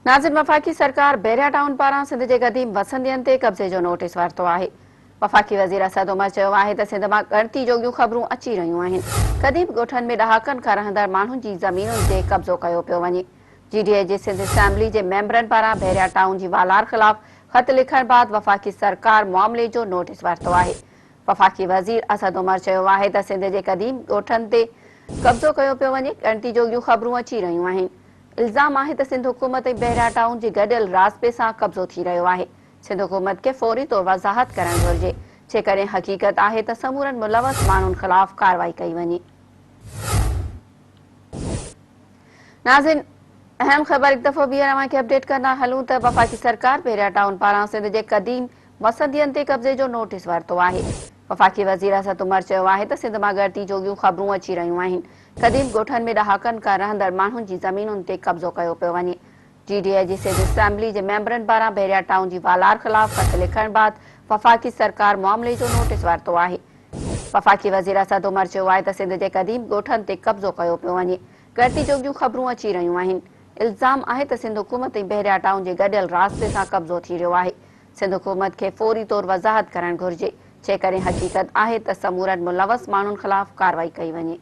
नाज़िर वफ़ाक़ी सरकार बैरिया टाउन पारां सिंध जे क़दीम वसंदियनि ते कब्ज़े जो नोटिस वरितो आहे। वफ़ाक़ी वज़ीर असद उमर चयो आहे त सिंध मां ॻणती जोॻियूं ख़बरूं अची रहियूं आहिनि। क़दीम ॻोठनि में ॾहाकनि खां रहंदड़ माण्हुनि जी ज़मीनुनि ते कब्ज़ो कयो पियो वञे। GDA जी सिंध असेंबली जे मेंबरनि पारां बैरिया टाउन जी वालार ख़िलाफ़ ख़त लिखण बाद वफ़ाक़ी सरकार मामले जो नोटिस वरितो आहे। वफ़ाक़ी वज़ीर असद उमर चयो आहे त सिंध जे क़दीम ॻोठनि ते कब्ज़ो कयो पियो वञे। ॻणती जोॻियूं ख़बरूं अची रहियूं आहिनि। इल्ज़ाम आहे त सिंध हुकूमत ऐं बैरिया टाउन जी गॾियल रास्ते सां कब्ज़ो थी रहियो आहे। सिंध हुकूमत खे फौरी तौर वज़ाहत करणु घुरिजे, जेकॾहिं हक़ीक़त आहे त समूरनि मुलवस माण्हुनि ख़िलाफ़ कार्रवाई कई वञे। नाज़िन, अहम ख़बर हिकु दफ़ो ॿीहर अव्हांखे अपडेट कंदा हलूं त वफ़ाक़ी सरकार बैरिया टाउन पारां सिंध जे क़दीम वसंदियनि ते कब्ज़े जो नोटिस वरितो आहे। वफ़ाक़ी वज़ीर असद उमर चयो आहे त सिंध मां ॻणती जोॻियूं ख़बरूं अची रहियूं आहिनि। क़दीम ॻोठनि में ॾहाकनि खां रहंदड़ माण्हुनि जी ज़मीनुनि ते कब्ज़ो कयो पियो वञे। GDA जी सिंध असेंबली जे मेंबरनि पारां बैरिया टाउन जी वालार ख़िलाफ़ ख़त लिखण बाद वफ़ाक़ी सरकार मामले जो नोटिस वरितो आहे। वफ़ाक़ी वज़ीर असद उमर चयो आहे त सिंध जे क़दीम ॻोठनि ते कब्ज़ो कयो पियो वञे। ॻणती जोॻियूं ख़बरूं अची रहियूं आहिनि। इल्ज़ाम आहे त सिंध हुकूमत ऐं बैरिया टाउन जे गॾियल रास्ते सां कब्ज़ो थी रहियो आहे। सिंध हुकूमत खे फौरी तौर वज़ाहत करणु घुरिजे, जेकॾहिं हक़ीक़त आहे त समूरनि मुलवस माण्हुनि ख़िलाफ़ कार्रवाई कई वञे।